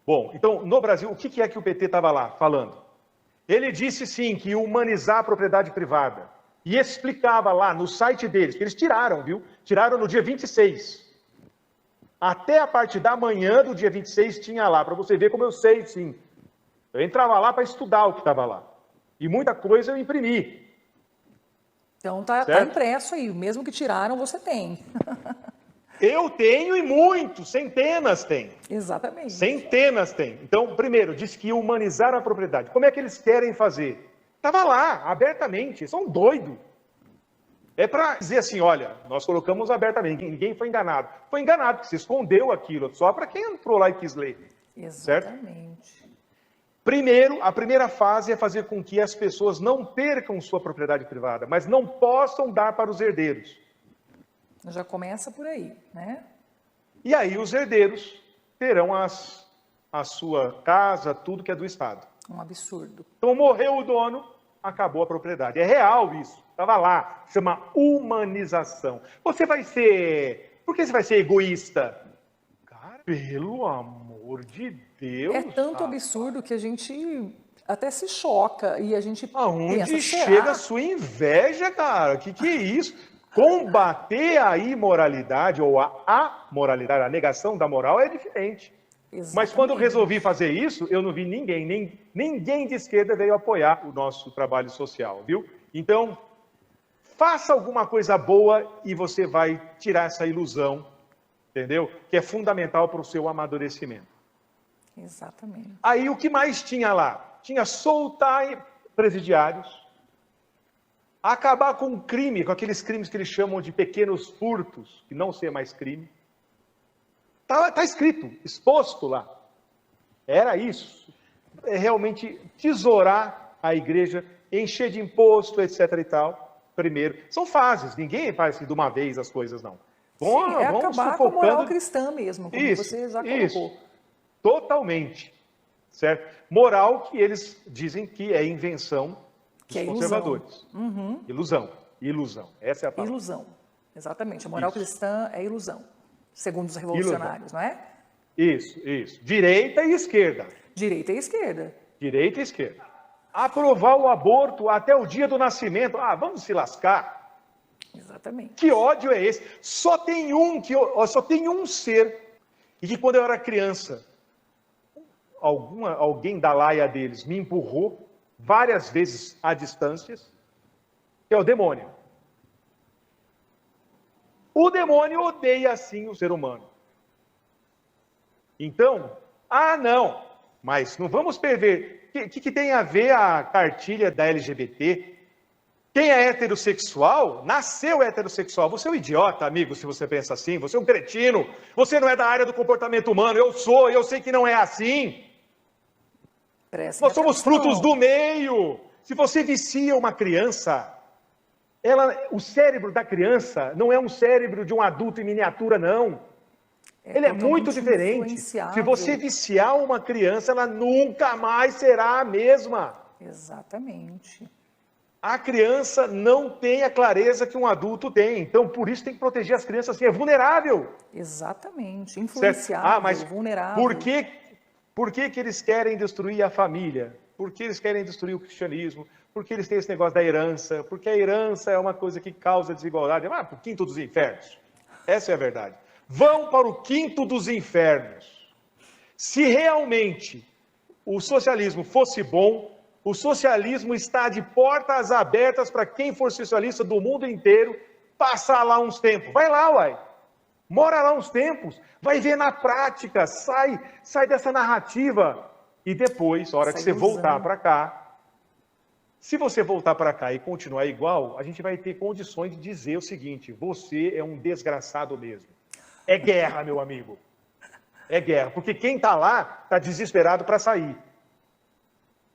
Bom, então, no Brasil, o que é que o PT estava lá falando? Ele disse, sim, que ia humanizar a propriedade privada. E explicava lá no site deles, que eles tiraram, viu? Tiraram no dia 26. Até a parte da manhã do dia 26 tinha lá, para você ver como eu sei, sim. Eu entrava lá para estudar o que estava lá. E muita coisa eu imprimi. Então tá impresso aí, mesmo que tiraram, você tem. Eu tenho e muitos, centenas tem. Exatamente. Centenas tem. Então, primeiro, disse que ia humanizar a propriedade. Como é que eles querem fazer? Estava lá, abertamente, são doidos. É para dizer assim, olha, nós colocamos abertamente, ninguém foi enganado. Foi enganado, porque se escondeu aquilo, só para quem entrou lá e quis ler. Exatamente. Certo? Primeiro, a primeira fase é fazer com que as pessoas não percam sua propriedade privada, mas não possam dar para os herdeiros. Já começa por aí, né? E aí os herdeiros terão a sua casa, tudo que é do Estado. Um absurdo. Então morreu o dono, acabou a propriedade. É real isso. Estava lá. Chama humanização. Você vai ser... Por que você vai ser egoísta? Cara, Pelo amor de Deus. É tanto absurdo que a gente até se choca e a gente Aonde pensa, chega a sua inveja, cara? Que é isso? Combater a imoralidade ou a amoralidade, a negação da moral é diferente. Exatamente. Mas quando eu resolvi fazer isso, eu não vi ninguém de esquerda veio apoiar o nosso trabalho social, viu? Então, faça alguma coisa boa e você vai tirar essa ilusão, entendeu? Que é fundamental para o seu amadurecimento. Exatamente. Aí o que mais tinha lá? Tinha soltar presidiários, acabar com o crime, com aqueles crimes que eles chamam de pequenos furtos, que não ser mais crime. Tá escrito, exposto lá. Era isso. É realmente tesourar a igreja, encher de imposto, etc. e tal. Primeiro. São fases, ninguém faz de uma vez as coisas, não. Sim, é acabar com a moral cristã mesmo, como isso, você já colocou. Isso. Totalmente. Certo? Moral que eles dizem que é invenção dos conservadores. Uhum. Ilusão. Essa é a palavra. Ilusão. Exatamente. A moral cristã é ilusão, segundo os revolucionários, não é? Isso. Direita e esquerda. Direita e esquerda. Direita e esquerda. Aprovar o aborto até o dia do nascimento. Ah, vamos se lascar. Exatamente. Que ódio é esse? Só tem um ser. E que quando eu era criança, alguém da laia deles me empurrou várias vezes a distâncias, que é o demônio. O demônio odeia assim o ser humano. Então, não, mas não vamos perder. O que tem a ver a cartilha da LGBT? Quem é heterossexual, nasceu heterossexual. Você é um idiota, amigo, se você pensa assim. Você é um cretino. Você não é da área do comportamento humano. Eu sei que não é assim. Nós somos frutos do meio. Se você vicia uma criança, o cérebro da criança não é um cérebro de um adulto em miniatura, não. Ele é muito diferente. Se você viciar uma criança, ela nunca mais será a mesma. Exatamente. A criança não tem a clareza que um adulto tem. Então, por isso tem que proteger as crianças assim. É vulnerável. Exatamente. Influenciável, mas vulnerável. Por que eles querem destruir a família? Por que eles querem destruir o cristianismo? Porque eles têm esse negócio da herança. Porque a herança é uma coisa que causa desigualdade. Para o quinto dos infernos. Essa é a verdade. Vão para o quinto dos infernos. Se realmente o socialismo fosse bom, o socialismo está de portas abertas para quem for socialista do mundo inteiro passar lá uns tempos. Vai lá, uai. Mora lá uns tempos. Vai ver na prática. Sai dessa narrativa. E depois, a hora que você voltar para cá, se você voltar para cá e continuar igual, a gente vai ter condições de dizer o seguinte: você é um desgraçado mesmo. É guerra, meu amigo. É guerra. Porque quem está lá está desesperado para sair.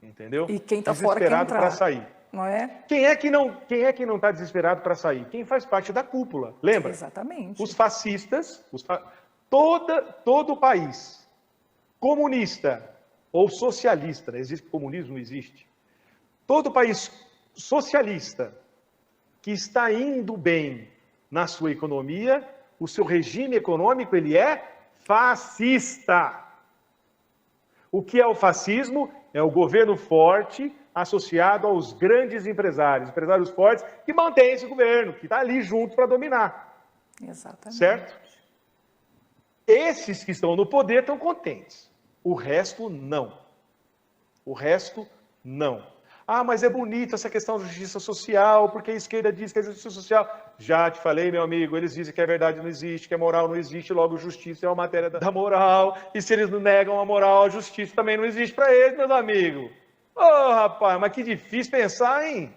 Entendeu? E quem está fora quer entrar. Desesperado para sair. Não é? Quem é que não está desesperado para sair? Quem faz parte da cúpula. Lembra? Exatamente. Os fascistas, todo o país comunista ou socialista, não existe comunismo, não existe. Todo país socialista que está indo bem na sua economia, o seu regime econômico, ele é fascista. O que é o fascismo? É o governo forte associado aos grandes empresários fortes que mantêm esse governo, que está ali junto para dominar. Exatamente. Certo? Esses que estão no poder estão contentes. O resto, não. O resto, não. Ah, mas é bonito essa questão da justiça social, porque a esquerda diz que é justiça social. Já te falei, meu amigo, eles dizem que a verdade não existe, que a moral não existe, logo justiça é uma matéria da moral, e se eles não negam a moral, a justiça também não existe para eles, meus amigos. Ô, rapaz, mas que difícil pensar, hein?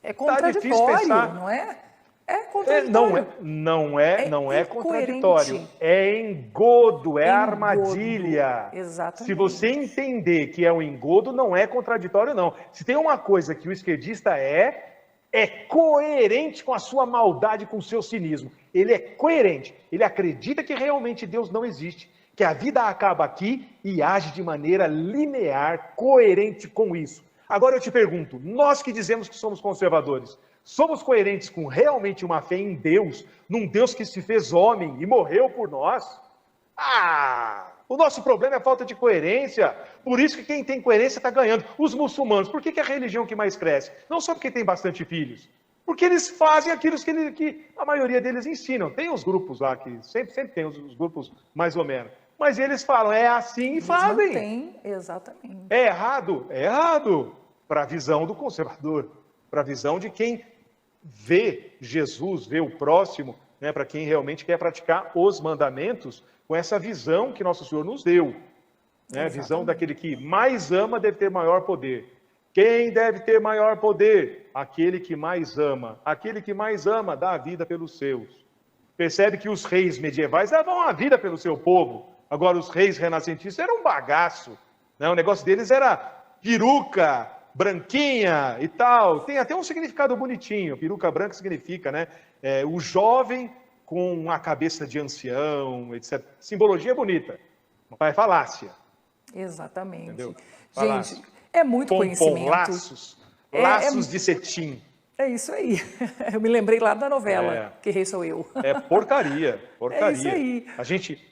É contraditório, não é? É contraditório. Não é contraditório. É engodo, é armadilha. Exatamente. Se você entender que é um engodo, não é contraditório, não. Se tem uma coisa que o esquerdista é coerente com a sua maldade, com o seu cinismo. Ele é coerente. Ele acredita que realmente Deus não existe, que a vida acaba aqui e age de maneira linear, coerente com isso. Agora eu te pergunto, nós que dizemos que somos conservadores, somos coerentes com realmente uma fé em Deus, num Deus que se fez homem e morreu por nós? O nosso problema é a falta de coerência. Por isso que quem tem coerência está ganhando. Os muçulmanos, por que é a religião que mais cresce? Não só porque tem bastante filhos, porque eles fazem aquilo que a maioria deles ensinam. Tem os grupos lá, que sempre tem os grupos mais ou menos. Mas eles falam, é assim e fazem. Tem, exatamente. É errado? É errado. Para a visão do conservador, para a visão de quem vê Jesus, vê o próximo, né, para quem realmente quer praticar os mandamentos com essa visão que Nosso Senhor nos deu. Né? A visão daquele que mais ama deve ter maior poder. Quem deve ter maior poder? Aquele que mais ama. Aquele que mais ama dá a vida pelos seus. Percebe que os reis medievais davam a vida pelo seu povo. Agora, os reis renascentistas eram um bagaço. Né? O negócio deles era peruca, branquinha e tal. Tem até um significado bonitinho. Peruca branca significa, né? O jovem com a cabeça de ancião, etc. Simbologia bonita, mas é falácia. Exatamente. Entendeu? Gente, é muito conhecimento. Laços de cetim. É isso aí. Eu me lembrei lá da novela, Que Rei Sou Eu. É porcaria. É isso aí. A gente...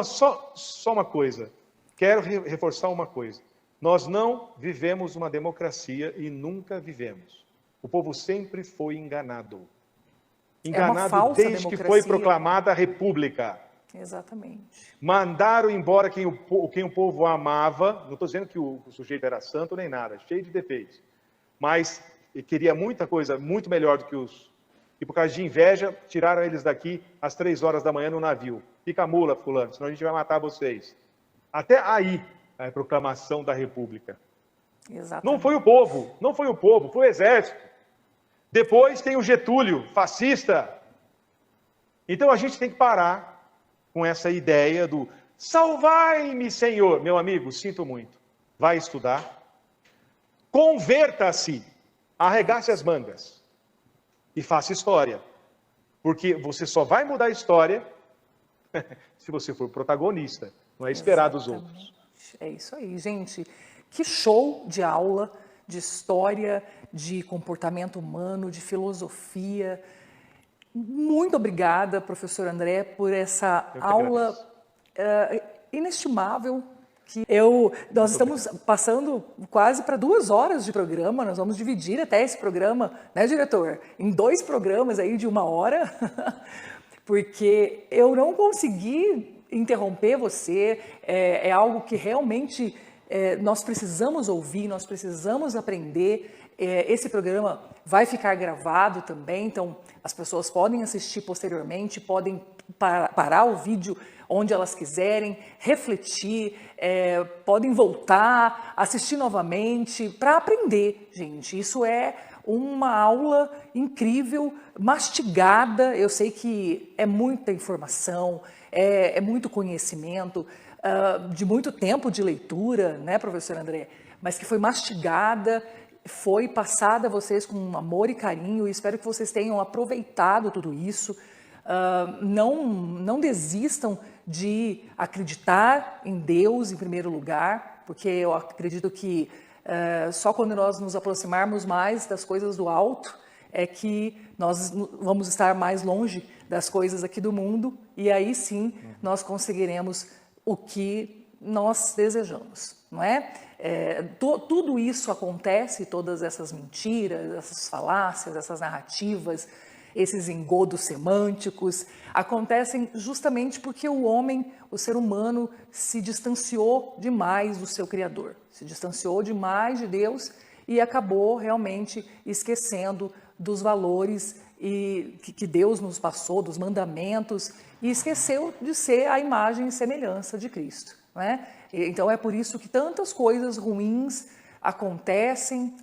só uma coisa. Quero reforçar uma coisa. Nós não vivemos uma democracia e nunca vivemos. O povo sempre foi enganado. Enganado desde que foi proclamada a República. Exatamente. Mandaram embora quem o povo amava. Não estou dizendo que o sujeito era santo nem nada, cheio de defeitos. Mas ele queria muita coisa, muito melhor do que os... E por causa de inveja, tiraram eles daqui às 3 horas da manhã no navio. Fica a mula, fulano, senão a gente vai matar vocês. Até aí, a proclamação da República. Exatamente. Não foi o povo, foi o exército. Depois tem o Getúlio, fascista. Então a gente tem que parar com essa ideia do salvai-me, Senhor. Meu amigo, sinto muito. Vai estudar. Converta-se. Arregace as mangas. E faça história. Porque você só vai mudar a história se você for protagonista. Não é esperar dos outros. É isso aí, gente. Que show de aula, de história, de comportamento humano, de filosofia. Muito obrigada, professor André, por essa aula inestimável. Nós estamos passando quase para 2 horas de programa, nós vamos dividir até esse programa, né, diretor? Em 2 programas aí de 1 hora, porque eu não consegui interromper você, é algo que realmente nós precisamos ouvir, nós precisamos aprender. Esse programa vai ficar gravado também, então as pessoas podem assistir posteriormente, podem parar o vídeo onde elas quiserem, refletir, podem voltar, assistir novamente, para aprender, gente. Isso é uma aula incrível, mastigada. Eu sei que é muita informação, é muito conhecimento, de muito tempo de leitura, né, professor André? Mas que foi mastigada, foi passada a vocês com amor e carinho, e espero que vocês tenham aproveitado tudo isso. Não desistam de acreditar em Deus em primeiro lugar, porque eu acredito que só quando nós nos aproximarmos mais das coisas do alto é que nós vamos estar mais longe das coisas aqui do mundo, e aí sim nós conseguiremos o que nós desejamos, não é? Tudo isso acontece, todas essas mentiras, essas falácias, essas narrativas, esses engodos semânticos, acontecem justamente porque o homem, o ser humano, se distanciou demais do seu Criador, se distanciou demais de Deus e acabou realmente esquecendo dos valores que Deus nos passou, dos mandamentos, e esqueceu de ser a imagem e semelhança de Cristo, não é? Então é por isso que tantas coisas ruins acontecem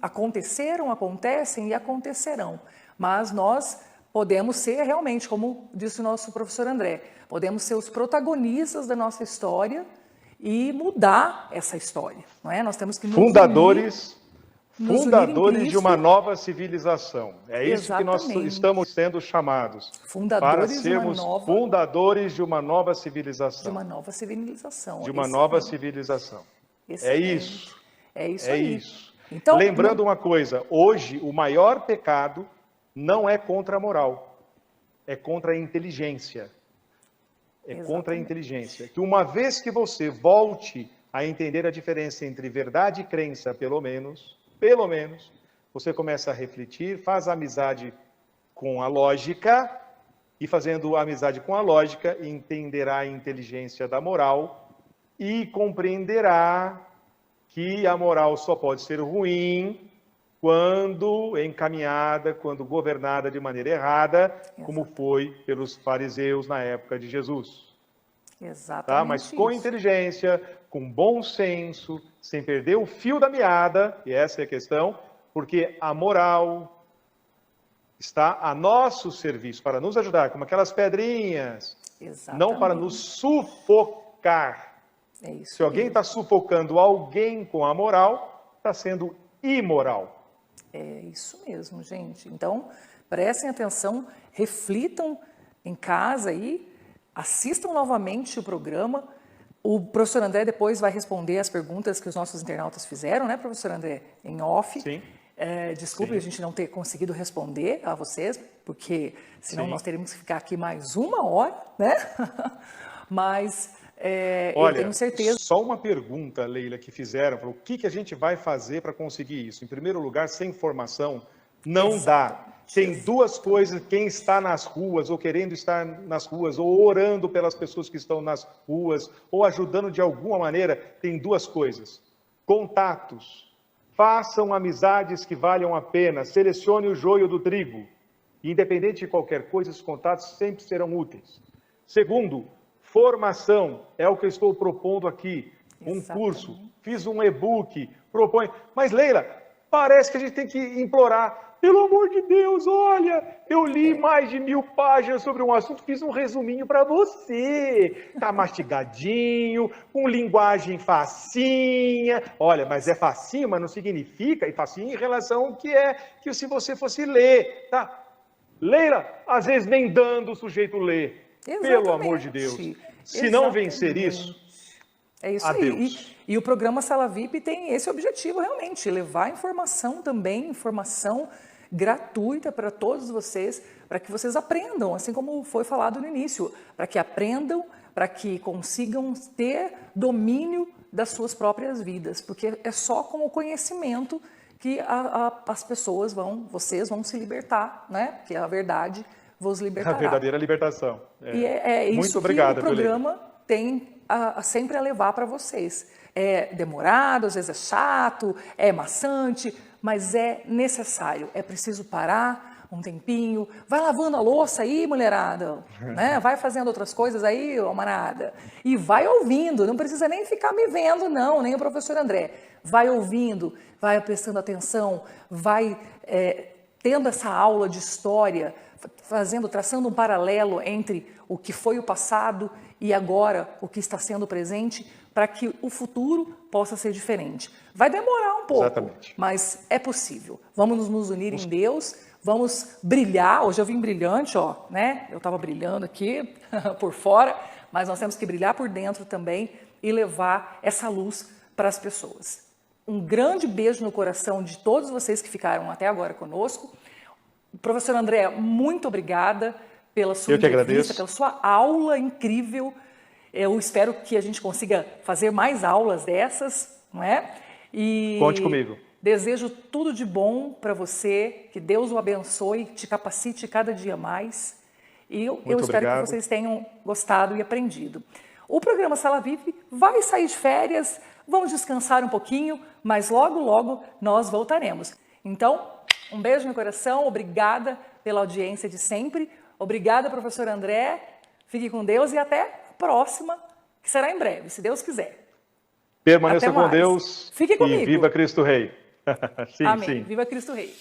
e acontecerão, mas nós podemos ser realmente, como disse o nosso professor André, podemos ser os protagonistas da nossa história e mudar essa história, não é? Nós temos que nos Fundadores de uma nova civilização. É isso que nós estamos sendo chamados. Para sermos fundadores de uma nova civilização. De uma nova civilização. De uma nova civilização. É isso. É isso aí. Então, lembrando uma coisa, hoje o maior pecado não é contra a moral, é contra a inteligência. É contra a inteligência. Que uma vez que você volte a entender a diferença entre verdade e crença, pelo menos, você começa a refletir, faz amizade com a lógica, e fazendo amizade com a lógica, entenderá a inteligência da moral e compreenderá que a moral só pode ser ruim quando encaminhada, quando governada de maneira errada, como foi pelos fariseus na época de Jesus. Exatamente. Tá? Mas com inteligência, com bom senso, sem perder o fio da meada, e essa é a questão, porque a moral está a nosso serviço, para nos ajudar, como aquelas pedrinhas, não para nos sufocar. É isso. Se alguém está sufocando alguém com a moral, está sendo imoral. É isso mesmo, gente. Então, prestem atenção, reflitam em casa aí, assistam novamente o programa. O professor André depois vai responder as perguntas que os nossos internautas fizeram, né, professor André? Em off. Sim. Desculpe Sim. a gente não ter conseguido responder a vocês, porque senão Sim. nós teríamos que ficar aqui mais 1 hora, né? Mas Olha, eu tenho certeza. Só uma pergunta, Leila, que fizeram. O que a gente vai fazer para conseguir isso? Em primeiro lugar, sem informação, não dá. Tem duas coisas, quem está nas ruas, ou querendo estar nas ruas, ou orando pelas pessoas que estão nas ruas, ou ajudando de alguma maneira, tem duas coisas. Contatos. Façam amizades que valham a pena, selecione o joio do trigo. Independente de qualquer coisa, os contatos sempre serão úteis. Segundo, formação, é o que eu estou propondo aqui. Um curso, fiz um e-book, propõe. Mas Leila, parece que a gente tem que implorar. Pelo amor de Deus, olha, eu li mais de 1000 páginas sobre um assunto, fiz um resuminho para você. Tá mastigadinho, com linguagem facinha. Olha, mas é facinho, mas não significa, e facinho em relação ao que se você fosse ler, tá? Leila, às vezes nem dando o sujeito ler. Pelo amor de Deus. Se não vencer isso, é isso adeus. aí. E o programa Sala VIP tem esse objetivo realmente, levar informação também, informação gratuita para todos vocês, para que vocês aprendam, assim como foi falado no início, para que aprendam, para que consigam ter domínio das suas próprias vidas, porque é só com o conhecimento que as pessoas vocês vão se libertar, né? Porque a verdade vos libertará. A verdadeira libertação. E é isso muito obrigado, que o programa tem sempre a levar para vocês. É demorado, às vezes é chato, é maçante, mas é necessário. É preciso parar um tempinho. Vai lavando a louça aí, mulherada. Né? Vai fazendo outras coisas aí, ô manada. E vai ouvindo. Não precisa nem ficar me vendo, não, nem o professor André. Vai ouvindo, vai prestando atenção, vai tendo essa aula de história, traçando um paralelo entre o que foi o passado e agora o que está sendo presente, para que o futuro possa ser diferente. Vai demorar um pouco, exatamente, mas é possível. Vamos nos unir em Deus, vamos brilhar. Hoje eu vim brilhante, ó, né? Eu estava brilhando aqui por fora, mas nós temos que brilhar por dentro também e levar essa luz para as pessoas. Um grande beijo no coração de todos vocês que ficaram até agora conosco. Professor André, muito obrigada pela sua entrevista, pela sua aula incrível. Eu espero que a gente consiga fazer mais aulas dessas, não é? E conte comigo. Desejo tudo de bom para você, que Deus o abençoe, te capacite cada dia mais. E eu espero que vocês tenham gostado e aprendido. O programa Sala VIP vai sair de férias, vamos descansar um pouquinho, mas logo, logo nós voltaremos. Então, um beijo no coração, obrigada pela audiência de sempre. Obrigada, professor André. Fique com Deus e até a próxima, que será em breve, se Deus quiser. Permaneça com Deus. Fique comigo. E viva Cristo Rei. Sim, amém. Sim. Viva Cristo Rei.